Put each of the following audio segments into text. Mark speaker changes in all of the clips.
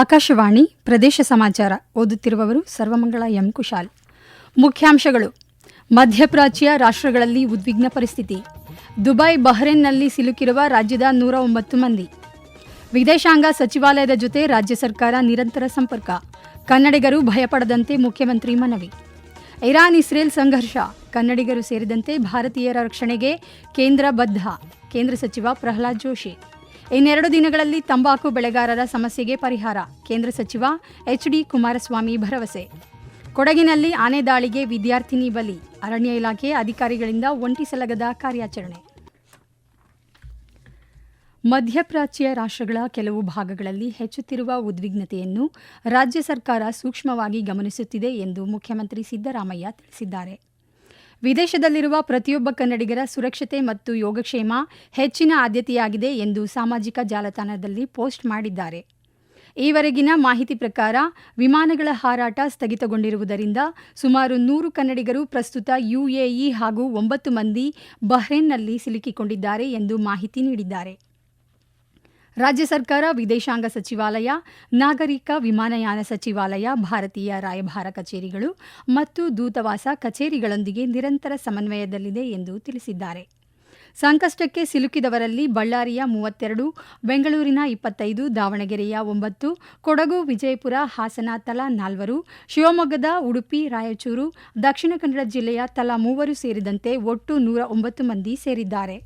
Speaker 1: ಆಕಾಶವಾಣಿ ಪ್ರದೇಶ ಸಮಾಚಾರ ಓದುತ್ತಿರುವವರು ಸರ್ವಮಂಗಳ ಎಂ ಕುಶಾಲ್. ಮುಖ್ಯಾಂಶಗಳು: ಮಧ್ಯಪ್ರಾಚ್ಯ ರಾಷ್ಟ್ರಗಳಲ್ಲಿ ಉದ್ವಿಗ್ನ ಪರಿಸ್ಥಿತಿ. ದುಬೈ, ಬಹ್ರೇನ್ನಲ್ಲಿ ಸಿಲುಕಿರುವ ರಾಜ್ಯದ 109 ಮಂದಿ. ವಿದೇಶಾಂಗ ಸಚಿವಾಲಯದ ಜೊತೆ ರಾಜ್ಯ ಸರ್ಕಾರ ನಿರಂತರ ಸಂಪರ್ಕ. ಕನ್ನಡಿಗರು ಭಯಪಡದಂತೆ ಮುಖ್ಯಮಂತ್ರಿ ಮನವಿ. ಇರಾನ್ ಇಸ್ರೇಲ್ ಸಂಘರ್ಷ. ಕನ್ನಡಿಗರು ಸೇರಿದಂತೆ ಭಾರತೀಯರ ರಕ್ಷಣೆಗೆ ಕೇಂದ್ರ ಬದ್ಧ. ಕೇಂದ್ರ ಸಚಿವ ಪ್ರಹ್ಲಾದ್ ಜೋಶಿ. ಇನ್ನೆರಡು ದಿನಗಳಲ್ಲಿ ತಂಬಾಕು ಬೆಳೆಗಾರರ ಸಮಸ್ಯೆಗೆ ಪರಿಹಾರ. ಕೇಂದ್ರ ಸಚಿವ ಎಚ್.ಡಿ. ಕುಮಾರಸ್ವಾಮಿ ಭರವಸೆ. ಕೊಡಗಿನಲ್ಲಿ ಆನೆ ದಾಳಿಗೆ ವಿದ್ಯಾರ್ಥಿನಿ ಬಲಿ. ಅರಣ್ಯ ಇಲಾಖೆ ಅಧಿಕಾರಿಗಳಿಂದ ಒಂಟಿಸಲಗದ ಕಾರ್ಯಾಚರಣೆ. ಮಧ್ಯಪ್ರಾಚ್ಯ ರಾಷ್ಟ್ರಗಳ ಕೆಲವು ಭಾಗಗಳಲ್ಲಿ ಹೆಚ್ಚುತ್ತಿರುವ ಉದ್ವಿಗ್ನತೆಯನ್ನು ರಾಜ್ಯ ಸರ್ಕಾರ ಸೂಕ್ಷ್ಮವಾಗಿ ಗಮನಿಸುತ್ತಿದೆ ಎಂದು ಮುಖ್ಯಮಂತ್ರಿ ಸಿದ್ದರಾಮಯ್ಯ ತಿಳಿಸಿದ್ದಾರೆ. ವಿದೇಶದಲ್ಲಿರುವ ಪ್ರತಿಯೊಬ್ಬ ಕನ್ನಡಿಗರ ಸುರಕ್ಷತೆ ಮತ್ತು ಯೋಗಕ್ಷೇಮ ಹೆಚ್ಚಿನ ಆದ್ಯತೆಯಾಗಿದೆ ಎಂದು ಸಾಮಾಜಿಕ ಜಾಲತಾಣದಲ್ಲಿ ಪೋಸ್ಟ್ ಮಾಡಿದ್ದಾರೆ. ಈವರೆಗಿನ ಮಾಹಿತಿ ಪ್ರಕಾರ ವಿಮಾನಗಳ ಹಾರಾಟ ಸ್ಥಗಿತಗೊಂಡಿರುವುದರಿಂದ ಸುಮಾರು 100 ಕನ್ನಡಿಗರು ಪ್ರಸ್ತುತ ಯುಎಇ ಹಾಗೂ 9 ಮಂದಿ ಬಹ್ರೇನ್ನಲ್ಲಿ ಸಿಲುಕಿಕೊಂಡಿದ್ದಾರೆ ಎಂದು ಮಾಹಿತಿ ನೀಡಿದ್ದಾರೆ. ರಾಜ್ಯ ಸರ್ಕಾರ, ವಿದೇಶಾಂಗ ಸಚಿವಾಲಯ, ನಾಗರಿಕ ವಿಮಾನಯಾನ ಸಚಿವಾಲಯ, ಭಾರತೀಯ ರಾಯಭಾರ ಕಚೇರಿಗಳು ಮತ್ತು ದೂತಾವಾಸ ಕಚೇರಿಗಳೊಂದಿಗೆ ನಿರಂತರ ಸಮನ್ವಯದಲ್ಲಿದೆ ಎಂದು ತಿಳಿಸಿದ್ದಾರೆ. ಸಂಕಷ್ಟಕ್ಕೆ ಸಿಲುಕಿದವರಲ್ಲಿ ಬಳ್ಳಾರಿಯ 32, ಬೆಂಗಳೂರಿನ 25, ದಾವಣಗೆರೆಯ 9, ಕೊಡಗು, ವಿಜಯಪುರ, ಹಾಸನ ತಲಾ 4, ಶಿವಮೊಗ್ಗದ ಉಡುಪಿ, ರಾಯಚೂರು, ದಕ್ಷಿಣ ಕನ್ನಡ ಜಿಲ್ಲೆಯ ತಲಾ 3 ಸೇರಿದಂತೆ ಒಟ್ಟು 109 ಮಂದಿ ಸೇರಿದ್ದಾರೆ.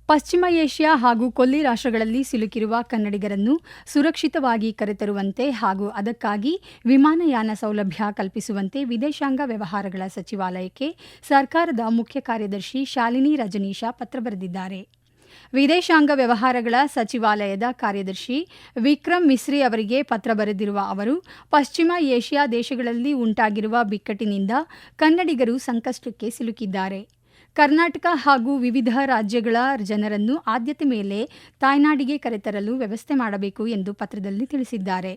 Speaker 1: ಪಶ್ಚಿಮ ಏಷ್ಯಾ ಹಾಗೂ ಕೊಲ್ಲಿ ರಾಷ್ಟ್ರಗಳಲ್ಲಿ ಸಿಲುಕಿರುವ ಕನ್ನಡಿಗರನ್ನು ಸುರಕ್ಷಿತವಾಗಿ ಕರೆತರುವಂತೆ ಹಾಗೂ ಅದಕ್ಕಾಗಿ ವಿಮಾನಯಾನ ಸೌಲಭ್ಯ ಕಲ್ಪಿಸುವಂತೆ ವಿದೇಶಾಂಗ ವ್ಯವಹಾರಗಳ ಸಚಿವಾಲಯಕ್ಕೆ ಸರ್ಕಾರದ ಮುಖ್ಯ ಕಾರ್ಯದರ್ಶಿ ಶಾಲಿನಿ ರಜನೀಶ ಪತ್ರ ಬರೆದಿದ್ದಾರೆ. ವಿದೇಶಾಂಗ ವ್ಯವಹಾರಗಳ ಸಚಿವಾಲಯದ ಕಾರ್ಯದರ್ಶಿ ವಿಕ್ರಮ್ ಮಿಸ್ರಿ ಅವರಿಗೆ ಪತ್ರ ಬರೆದಿರುವ ಅವರು, ಪಶ್ಚಿಮ ಏಷ್ಯಾ ದೇಶಗಳಲ್ಲಿ ಉಂಟಾಗಿರುವ ಬಿಕ್ಕಟ್ಟಿನಿಂದ ಕನ್ನಡಿಗರು ಸಂಕಷ್ಟಕ್ಕೆ ಸಿಲುಕಿದ್ದಾರೆ. ಕರ್ನಾಟಕ ಹಾಗೂ ವಿವಿಧ ರಾಜ್ಯಗಳ ಜನರನ್ನು ಆದ್ಯತೆ ಮೇಲೆ ತಾಯ್ನಾಡಿಗೆ ಕರೆತರಲು ವ್ಯವಸ್ಥೆ ಮಾಡಬೇಕು ಎಂದು ಪತ್ರದಲ್ಲಿ ತಿಳಿಸಿದ್ದಾರೆ.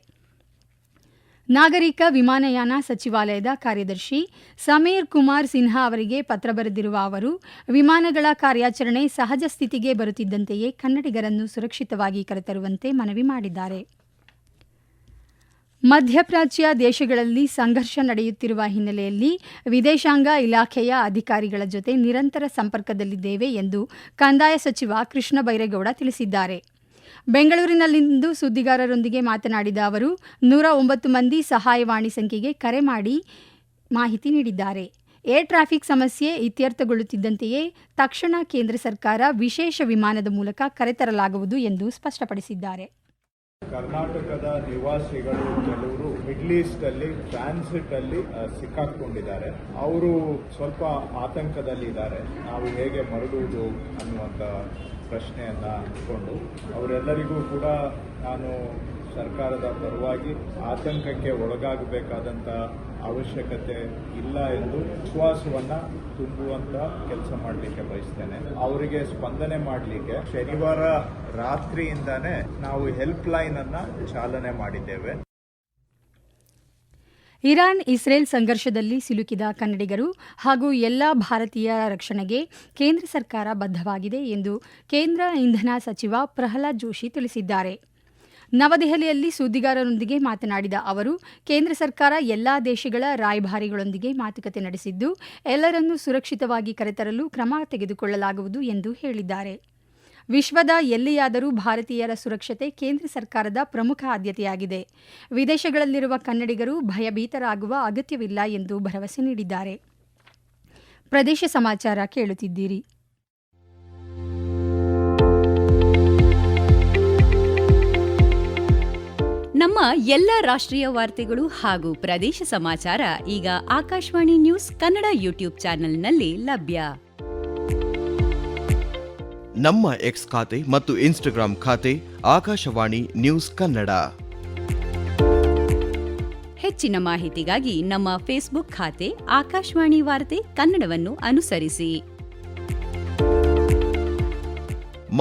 Speaker 1: ನಾಗರಿಕ ವಿಮಾನಯಾನ ಸಚಿವಾಲಯದ ಕಾರ್ಯದರ್ಶಿ ಸಮೀರ್ ಕುಮಾರ್ ಸಿನ್ಹಾ ಅವರಿಗೆ ಪತ್ರ ಬರೆದಿರುವ ಅವರು, ವಿಮಾನಗಳ ಕಾರ್ಯಾಚರಣೆ ಸಹಜ ಸ್ಥಿತಿಗೆ ಬರುತ್ತಿದ್ದಂತೆಯೇ ಕನ್ನಡಿಗರನ್ನು ಸುರಕ್ಷಿತವಾಗಿ ಕರೆತರುವಂತೆ ಮನವಿ ಮಾಡಿದ್ದಾರೆ. ಮಧ್ಯಪ್ರಾಚ್ಯ ದೇಶಗಳಲ್ಲಿ ಸಂಘರ್ಷ ನಡೆಯುತ್ತಿರುವ ಹಿನ್ನೆಲೆಯಲ್ಲಿ ವಿದೇಶಾಂಗ ಇಲಾಖೆಯ ಅಧಿಕಾರಿಗಳ ಜೊತೆ ನಿರಂತರ ಸಂಪರ್ಕದಲ್ಲಿದ್ದೇವೆ ಎಂದು ಕಂದಾಯ ಸಚಿವ ಕೃಷ್ಣ ಬೈರೇಗೌಡ ತಿಳಿಸಿದ್ದಾರೆ. ಬೆಂಗಳೂರಿನಲ್ಲಿಂದು ಸುದ್ದಿಗಾರರೊಂದಿಗೆ ಮಾತನಾಡಿದ ಅವರು, 109 ಮಂದಿ ಸಹಾಯವಾಣಿ ಸಂಖ್ಯೆಗೆ ಕರೆ ಮಾಡಿ ಮಾಹಿತಿ ನೀಡಿದ್ದಾರೆ. ಏರ್ ಟ್ರಾಫಿಕ್ ಸಮಸ್ಯೆ ಇತ್ಯರ್ಥಗೊಳ್ಳುತ್ತಿದ್ದಂತೆಯೇ ತಕ್ಷಣ ಕೇಂದ್ರ ಸರ್ಕಾರ ವಿಶೇಷ ವಿಮಾನದ ಮೂಲಕ ಕರೆತರಲಾಗುವುದು ಎಂದು ಸ್ಪಷ್ಟಪಡಿಸಿದ್ದಾರೆ.
Speaker 2: ಕರ್ನಾಟಕದ ನಿವಾಸಿಗಳು ಕೆಲವರು ಮಿಡ್ಲ್ ಈಸ್ಟ್ ಅಲ್ಲಿ ಟ್ರಾನ್ಸಿಟ್ ಅಲ್ಲಿ ಸಿಕ್ಕಾಕೊಂಡಿದ್ದಾರೆ. ಅವರು ಸ್ವಲ್ಪ ಆತಂಕದಲ್ಲಿದ್ದಾರೆ. ನಾವು ಹೇಗೆ ಮರಳುವುದು ಅನ್ನುವಂಥ ಪ್ರಶ್ನೆಯನ್ನ ಇಟ್ಕೊಂಡು ಅವರೆಲ್ಲರಿಗೂ ಕೂಡ ನಾನು ಸರ್ಕಾರದ ಪರವಾಗಿ ಆತಂಕಕ್ಕೆ ಒಳಗಾಗಬೇಕಾದಂಥ ಅವಶ್ಯಕತೆ ಇಲ್ಲ ಎಂದು ವಿಶ್ವಾಸವನ್ನ ತುಂಬುವಂತ ಕೆಲಸ ಮಾಡಲಿಕ್ಕೆ ಬಯಸ್ತೇನೆ. ಅವರಿಗೆ ಸ್ಪಂದನೆ ಮಾಡಲಿಕ್ಕೆ ಶನಿವಾರ ರಾತ್ರಿಯಿಂದಾನೇ ನಾವು ಹೆಲ್ಪ್ ಲೈನ್ ಅನ್ನ ಚಾಲನೆ ಮಾಡಿದ್ದೇವೆ.
Speaker 1: ಇರಾನ್ ಇಸ್ರೇಲ್ ಸಂಘರ್ಷದಲ್ಲಿ ಸಿಲುಕಿದ ಕನ್ನಡಿಗರು ಹಾಗೂ ಎಲ್ಲ ಭಾರತೀಯರ ರಕ್ಷಣೆಗೆ ಕೇಂದ್ರ ಸರ್ಕಾರ ಬದ್ಧವಾಗಿದೆ ಎಂದು ಕೇಂದ್ರ ಇಂಧನ ಸಚಿವ ಪ್ರಹ್ಲಾದ್ ಜೋಶಿ ತಿಳಿಸಿದ್ದಾರೆ. ನವದೆಹಲಿಯಲ್ಲಿ ಸುದ್ದಿಗಾರರೊಂದಿಗೆ ಮಾತನಾಡಿದ ಅವರು, ಕೇಂದ್ರ ಸರ್ಕಾರ ಎಲ್ಲಾ ದೇಶಗಳ ರಾಯಭಾರಿಗಳೊಂದಿಗೆ ಮಾತುಕತೆ ನಡೆಸಿದ್ದು ಎಲ್ಲರನ್ನೂ ಸುರಕ್ಷಿತವಾಗಿ ಕರೆತರಲು ಕ್ರಮ ತೆಗೆದುಕೊಳ್ಳಲಾಗುವುದು ಎಂದು ಹೇಳಿದ್ದಾರೆ. ವಿಶ್ವದ ಎಲ್ಲಿಯಾದರೂ ಭಾರತೀಯರ ಸುರಕ್ಷತೆ ಕೇಂದ್ರ ಸರ್ಕಾರದ ಪ್ರಮುಖ ಆದ್ಯತೆಯಾಗಿದೆ. ವಿದೇಶಗಳಲ್ಲಿರುವ ಕನ್ನಡಿಗರು ಭಯಭೀತರಾಗುವ ಅಗತ್ಯವಿಲ್ಲ ಎಂದು ಭರವಸೆ ನೀಡಿದ್ದಾರೆ. ಪ್ರದೇಶ ಸಮಾಚಾರ ಕೇಳುತ್ತಿದ್ದೀರಿ.
Speaker 3: ನಮ್ಮ ಎಲ್ಲ ರಾಷ್ಟ್ರೀಯ ವಾರ್ತೆಗಳು ಹಾಗೂ ಪ್ರದೇಶ ಸಮಾಚಾರ ಈಗ ಆಕಾಶವಾಣಿ ನ್ಯೂಸ್ ಕನ್ನಡ ಯೂಟ್ಯೂಬ್ ಚಾನೆಲ್ನಲ್ಲಿ ಲಭ್ಯ.
Speaker 4: ನಮ್ಮ ಎಕ್ಸ್ ಖಾತೆ ಮತ್ತು ಇನ್ಸ್ಟಾಗ್ರಾಂ ಖಾತೆ ಆಕಾಶವಾಣಿ ನ್ಯೂಸ್ ಕನ್ನಡ.
Speaker 3: ಹೆಚ್ಚಿನ ಮಾಹಿತಿಗಾಗಿ ನಮ್ಮ ಫೇಸ್ಬುಕ್ ಖಾತೆ ಆಕಾಶವಾಣಿ ವಾರ್ತೆ ಕನ್ನಡವನ್ನು ಅನುಸರಿಸಿ.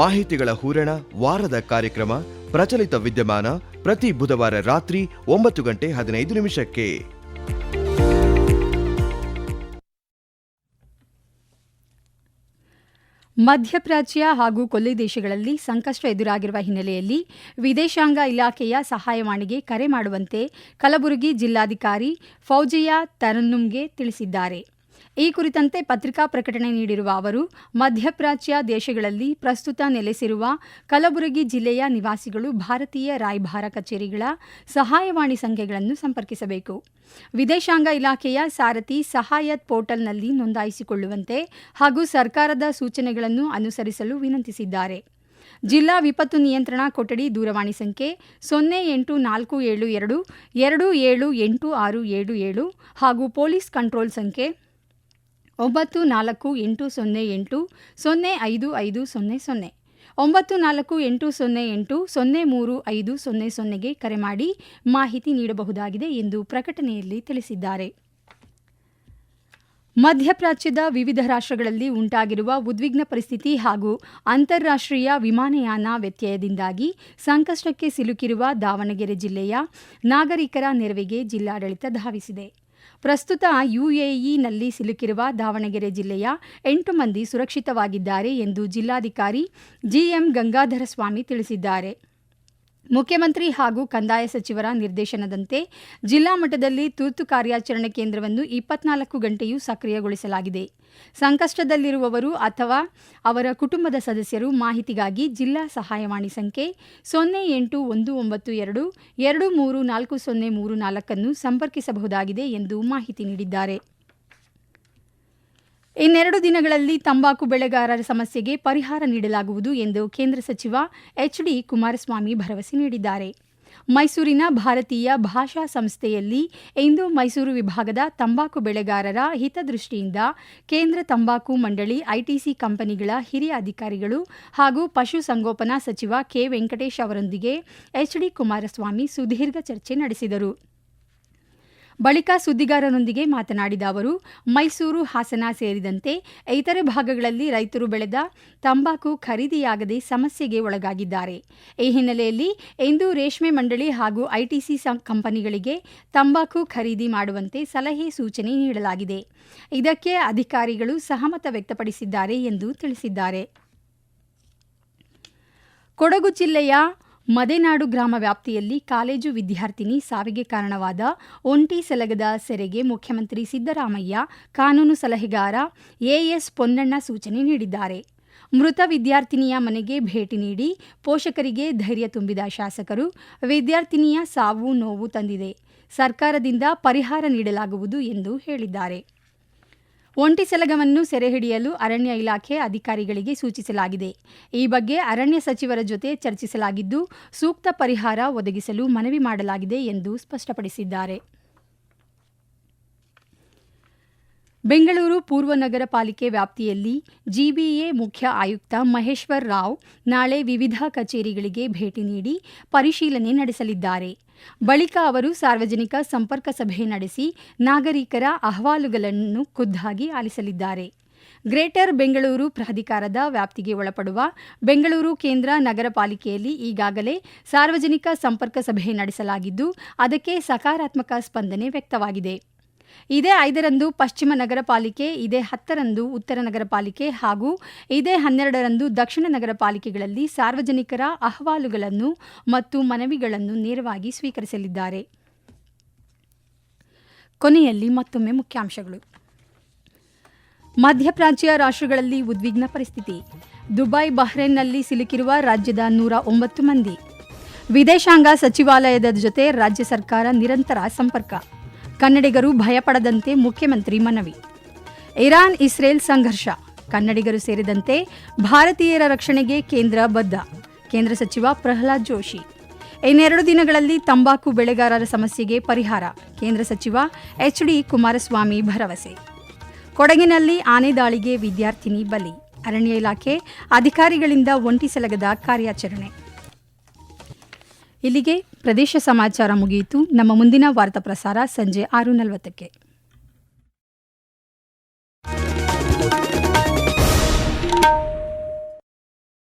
Speaker 4: ಮಾಹಿತಿಗಳ ಹೂರಣ, ವಾರದ ಕಾರ್ಯಕ್ರಮ, ಪ್ರಚಲಿತ ವಿದ್ಯಮಾನ ಪ್ರತಿ ಬುಧವಾರ ರಾತ್ರಿ 9:15
Speaker 1: ಮಧ್ಯಪ್ರಾಚ್ಯ ಹಾಗೂ ಕೊಲ್ಲಿ ದೇಶಗಳಲ್ಲಿ ಸಂಕಷ್ಟ ಎದುರಾಗಿರುವ ಹಿನ್ನೆಲೆಯಲ್ಲಿ ವಿದೇಶಾಂಗ ಇಲಾಖೆಯ ಸಹಾಯವಾಣಿಗೆ ಕರೆ ಮಾಡುವಂತೆ ಕಲಬುರಗಿ ಜಿಲ್ಲಾಧಿಕಾರಿ ಫೌಜಿಯಾ ತರನ್ನುಮ್ಗೆ ತಿಳಿಸಿದ್ದಾರೆ. ಈ ಕುರಿತಂತೆ ಪತ್ರಿಕಾ ಪ್ರಕಟಣೆ ನೀಡಿರುವ ಅವರು, ಮಧ್ಯಪ್ರಾಚ್ಯ ದೇಶಗಳಲ್ಲಿ ಪ್ರಸ್ತುತ ನೆಲೆಸಿರುವ ಕಲಬುರಗಿ ಜಿಲ್ಲೆಯ ನಿವಾಸಿಗಳು ಭಾರತೀಯ ರಾಯಭಾರ ಕಚೇರಿಗಳ ಸಹಾಯವಾಣಿ ಸಂಖ್ಯೆಗಳನ್ನು ಸಂಪರ್ಕಿಸಬೇಕು. ವಿದೇಶಾಂಗ ಇಲಾಖೆಯ ಸಾರಥಿ ಸಹಾಯತ್ ಪೋರ್ಟಲ್ನಲ್ಲಿ ನೋಂದಾಯಿಸಿಕೊಳ್ಳುವಂತೆ ಹಾಗೂ ಸರ್ಕಾರದ ಸೂಚನೆಗಳನ್ನು ಅನುಸರಿಸಲು ವಿನಂತಿಸಿದ್ದಾರೆ. ಜಿಲ್ಲಾ ವಿಪತ್ತು ನಿಯಂತ್ರಣ ಕೊಠಡಿ ದೂರವಾಣಿ ಸಂಖ್ಯೆ 084722 278677 ಹಾಗೂ ಪೊಲೀಸ್ ಕಂಟ್ರೋಲ್ ಸಂಖ್ಯೆ 9480805500 948080035000ಗೆ ಕರೆ ಮಾಡಿ ಮಾಹಿತಿ ನೀಡಬಹುದಾಗಿದೆ ಎಂದು ಪ್ರಕಟಣೆಯಲ್ಲಿ ತಿಳಿಸಿದ್ದಾರೆ. ಮಧ್ಯಪ್ರಾಚ್ಯದ ವಿವಿಧ ರಾಷ್ಟ್ರಗಳಲ್ಲಿ ಉಂಟಾಗಿರುವ ಉದ್ವಿಗ್ನ ಪರಿಸ್ಥಿತಿ ಹಾಗೂ ಅಂತಾರಾಷ್ಟ್ರೀಯ ವಿಮಾನಯಾನ ವ್ಯತ್ಯಯದಿಂದಾಗಿ ಸಂಕಷ್ಟಕ್ಕೆ ಸಿಲುಕಿರುವ ದಾವಣಗೆರೆ ಜಿಲ್ಲೆಯ ನಾಗರಿಕರ ನೆರವಿಗೆ ಜಿಲ್ಲಾಡಳಿತ ಧಾವಿಸಿದೆ. ಪ್ರಸ್ತುತ ಯುಎಇನಲ್ಲಿ ಸಿಲುಕಿರುವ ದಾವಣಗೆರೆ ಜಿಲ್ಲೆಯ 8 ಮಂದಿ ಸುರಕ್ಷಿತವಾಗಿದ್ದಾರೆ ಎಂದು ಜಿಲ್ಲಾಧಿಕಾರಿ ಜಿಎಂ ಗಂಗಾಧರ ಸ್ವಾಮಿ ತಿಳಿಸಿದ್ದಾರೆ. ಮುಖ್ಯಮಂತ್ರಿ ಹಾಗೂ ಕಂದಾಯ ಸಚಿವರ ನಿರ್ದೇಶನದಂತೆ ಜಿಲ್ಲಾ ಮಟ್ಟದಲ್ಲಿ ತುರ್ತು ಕಾರ್ಯಾಚರಣೆ ಕೇಂದ್ರವನ್ನು 24 ಗಂಟೆಯೂ ಸಕ್ರಿಯಗೊಳಿಸಲಾಗಿದೆ. ಸಂಕಷ್ಟದಲ್ಲಿರುವವರು ಅಥವಾ ಅವರ ಕುಟುಂಬದ ಸದಸ್ಯರು ಮಾಹಿತಿಗಾಗಿ ಜಿಲ್ಲಾ ಸಹಾಯವಾಣಿ ಸಂಖ್ಯೆ 08192 234034 ಸಂಪರ್ಕಿಸಬಹುದಾಗಿದೆ ಎಂದು ಮಾಹಿತಿ ನೀಡಿದ್ದಾರೆ. ಇನ್ನೆರಡು ದಿನಗಳಲ್ಲಿ ತಂಬಾಕು ಬೆಳೆಗಾರರ ಸಮಸ್ಯೆಗೆ ಪರಿಹಾರ ನೀಡಲಾಗುವುದು ಎಂದು ಕೇಂದ್ರ ಸಚಿವ ಎಚ್.ಡಿ. ಕುಮಾರಸ್ವಾಮಿ ಭರವಸೆ ನೀಡಿದ್ದಾರೆ. ಮೈಸೂರಿನ ಭಾರತೀಯ ಭಾಷಾ ಸಂಸ್ಥೆಯಲ್ಲಿ ಇಂದು ಮೈಸೂರು ವಿಭಾಗದ ತಂಬಾಕು ಬೆಳೆಗಾರರ ಹಿತದೃಷ್ಟಿಯಿಂದ ಕೇಂದ್ರ ತಂಬಾಕು ಮಂಡಳಿ, ಐಟಿಸಿ ಕಂಪನಿಗಳ ಹಿರಿಯ ಅಧಿಕಾರಿಗಳು ಹಾಗೂ ಪಶುಸಂಗೋಪನಾ ಸಚಿವ ಕೆ. ವೆಂಕಟೇಶ್ ಅವರೊಂದಿಗೆ ಎಚ್.ಡಿ. ಕುಮಾರಸ್ವಾಮಿ ಸುದೀರ್ಘ ಚರ್ಚೆ ನಡೆಸಿದರು. ಬಳಿಕ ಸುದ್ದಿಗಾರರೊಂದಿಗೆ ಮಾತನಾಡಿದ ಅವರು, ಮೈಸೂರು, ಹಾಸನ ಸೇರಿದಂತೆ ಇತರೆ ಭಾಗಗಳಲ್ಲಿ ರೈತರು ಬೆಳೆದ ತಂಬಾಕು ಖರೀದಿಯಾಗದೆ ಸಮಸ್ಯೆಗೆ ಒಳಗಾಗಿದ್ದಾರೆ. ಈ ಹಿನ್ನೆಲೆಯಲ್ಲಿ ಇಂದು ರೇಷ್ಮೆ ಮಂಡಳಿ ಹಾಗೂ ಐಟಿಸಿ ಕಂಪನಿಗಳಿಗೆ ತಂಬಾಕು ಖರೀದಿ ಮಾಡುವಂತೆ ಸಲಹೆ ಸೂಚನೆ ನೀಡಲಾಗಿದೆ. ಇದಕ್ಕೆ ಅಧಿಕಾರಿಗಳು ಸಹಮತ ವ್ಯಕ್ತಪಡಿಸಿದ್ದಾರೆ ಎಂದು ತಿಳಿಸಿದ್ದಾರೆ. ಕೊಡಗು ಜಿಲ್ಲೆಯ ಮದೆನಾಡು ಗ್ರಾಮ ವ್ಯಾಪ್ತಿಯಲ್ಲಿ ಕಾಲೇಜು ವಿದ್ಯಾರ್ಥಿನಿ ಸಾವಿಗೆ ಕಾರಣವಾದ ಒಂಟಿ ಸಲಗದ ಸೆರೆಗೆ ಮುಖ್ಯಮಂತ್ರಿ ಸಿದ್ದರಾಮಯ್ಯ ಕಾನೂನು ಸಲಹೆಗಾರ ಎಎಸ್ ಪೊನ್ನಣ್ಣ ಸೂಚನೆ ನೀಡಿದ್ದಾರೆ. ಮೃತ ವಿದ್ಯಾರ್ಥಿನಿಯ ಮನೆಗೆ ಭೇಟಿ ನೀಡಿ ಪೋಷಕರಿಗೆ ಧೈರ್ಯ ತುಂಬಿದ ಶಾಸಕರು, ವಿದ್ಯಾರ್ಥಿನಿಯ ಸಾವು ನೋವು ತಂದಿದೆ, ಸರ್ಕಾರದಿಂದ ಪರಿಹಾರ ನೀಡಲಾಗುವುದು ಎಂದು ಹೇಳಿದ್ದಾರೆ. ಒಂಟಿ ಸಲಗವನ್ನು ಸೆರೆ ಹಿಡಿಯಲು ಅರಣ್ಯ ಇಲಾಖೆ ಅಧಿಕಾರಿಗಳಿಗೆ ಸೂಚಿಸಲಾಗಿದೆ. ಈ ಬಗ್ಗೆ ಅರಣ್ಯ ಸಚಿವರ ಜೊತೆ ಚರ್ಚಿಸಲಾಗಿದ್ದು, ಸೂಕ್ತ ಪರಿಹಾರ ಒದಗಿಸಲು ಮನವಿ ಮಾಡಲಾಗಿದೆ ಎಂದು ಸ್ಪಷ್ಟಪಡಿಸಿದ್ದಾರೆ. ಬೆಂಗಳೂರು ಪೂರ್ವ ನಗರ ಪಾಲಿಕೆ ವ್ಯಾಪ್ತಿಯಲ್ಲಿ ಜಿಬಿಎ ಮುಖ್ಯ ಆಯುಕ್ತ ಮಹೇಶ್ವರ್ ರಾವ್ ನಾಳೆ ವಿವಿಧ ಕಚೇರಿಗಳಿಗೆ ಭೇಟಿ ನೀಡಿ ಪರಿಶೀಲನೆ ನಡೆಸಲಿದ್ದಾರೆ. ಬಳಿಕ ಅವರು ಸಾರ್ವಜನಿಕ ಸಂಪರ್ಕ ಸಭೆ ನಡೆಸಿ ನಾಗರಿಕರ ಅಹವಾಲುಗಳನ್ನು ಖುದ್ದಾಗಿ ಆಲಿಸಲಿದ್ದಾರೆ. ಗ್ರೇಟರ್ ಬೆಂಗಳೂರು ಪ್ರಾಧಿಕಾರದ ವ್ಯಾಪ್ತಿಗೆ ಒಳಪಡುವ ಬೆಂಗಳೂರು ಕೇಂದ್ರ ನಗರ ಪಾಲಿಕೆಯಲ್ಲಿ ಈಗಾಗಲೇ ಸಾರ್ವಜನಿಕ ಸಂಪರ್ಕ ಸಭೆ ನಡೆಸಲಾಗಿದ್ದು, ಅದಕ್ಕೆ ಸಕಾರಾತ್ಮಕ ಸ್ಪಂದನೆ ವ್ಯಕ್ತವಾಗಿದೆ. ಇದೇ 5ರಂದು ಪಶ್ಚಿಮ ನಗರ ಪಾಲಿಕೆ, ಇದೇ 10ರಂದು ಉತ್ತರ ನಗರ ಪಾಲಿಕೆ ಹಾಗೂ ಇದೇ 12ರಂದು ದಕ್ಷಿಣ ನಗರ ಪಾಲಿಕೆಗಳಲ್ಲಿ ಸಾರ್ವಜನಿಕರ ಅಹವಾಲುಗಳನ್ನು ಮತ್ತು ಮನವಿಗಳನ್ನು ನೇರವಾಗಿ ಸ್ವೀಕರಿಸಲಿದ್ದಾರೆ. ಕೊನೆಯಲ್ಲಿ ಮತ್ತೊಮ್ಮೆ ಮುಖ್ಯಾಂಶಗಳು. ಮಧ್ಯಪ್ರಾಚ್ಯ ರಾಷ್ಟ್ರಗಳಲ್ಲಿ ಉದ್ವಿಗ್ನ ಪರಿಸ್ಥಿತಿ. ದುಬೈ, ಬಹ್ರೇನ್ನಲ್ಲಿ ಸಿಲುಕಿರುವ ರಾಜ್ಯದ 109 ಮಂದಿ. ವಿದೇಶಾಂಗ ಸಚಿವಾಲಯದ ಜೊತೆ ರಾಜ್ಯ ಸರ್ಕಾರ ನಿರಂತರ ಸಂಪರ್ಕ. ಕನ್ನಡಿಗರು ಭಯಪಡದಂತೆ ಮುಖ್ಯಮಂತ್ರಿ ಮನವಿ. ಇರಾನ್ ಇಸ್ರೇಲ್ ಸಂಘರ್ಷ. ಕನ್ನಡಿಗರು ಸೇರಿದಂತೆ ಭಾರತೀಯರ ರಕ್ಷಣೆಗೆ ಕೇಂದ್ರ ಬದ್ಧ. ಕೇಂದ್ರ ಸಚಿವ ಪ್ರಹ್ಲಾದ್ ಜೋಶಿ. ಇನ್ನೆರಡು ದಿನಗಳಲ್ಲಿ ತಂಬಾಕು ಬೆಳೆಗಾರರ ಸಮಸ್ಯೆಗೆ ಪರಿಹಾರ. ಕೇಂದ್ರ ಸಚಿವ ಎಚ್.ಡಿ. ಕುಮಾರಸ್ವಾಮಿ ಭರವಸೆ. ಕೊಡಗಿನಲ್ಲಿ ಆನೆ ದಾಳಿಗೆ ವಿದ್ಯಾರ್ಥಿನಿ ಬಲಿ. ಅರಣ್ಯ ಇಲಾಖೆ ಅಧಿಕಾರಿಗಳಿಂದ ಒಂಟಿ ಸಲಗದ ಕಾರ್ಯಾಚರಣೆ. ಇಲ್ಲಿಗೆ ಪ್ರದೇಶ ಸಮಾಚಾರ ಮುಗಿಯಿತು. ನಮ್ಮ ಮುಂದಿನ ವಾರ್ತಾ ಪ್ರಸಾರ ಸಂಜೆ 6:40ಕ್ಕೆ.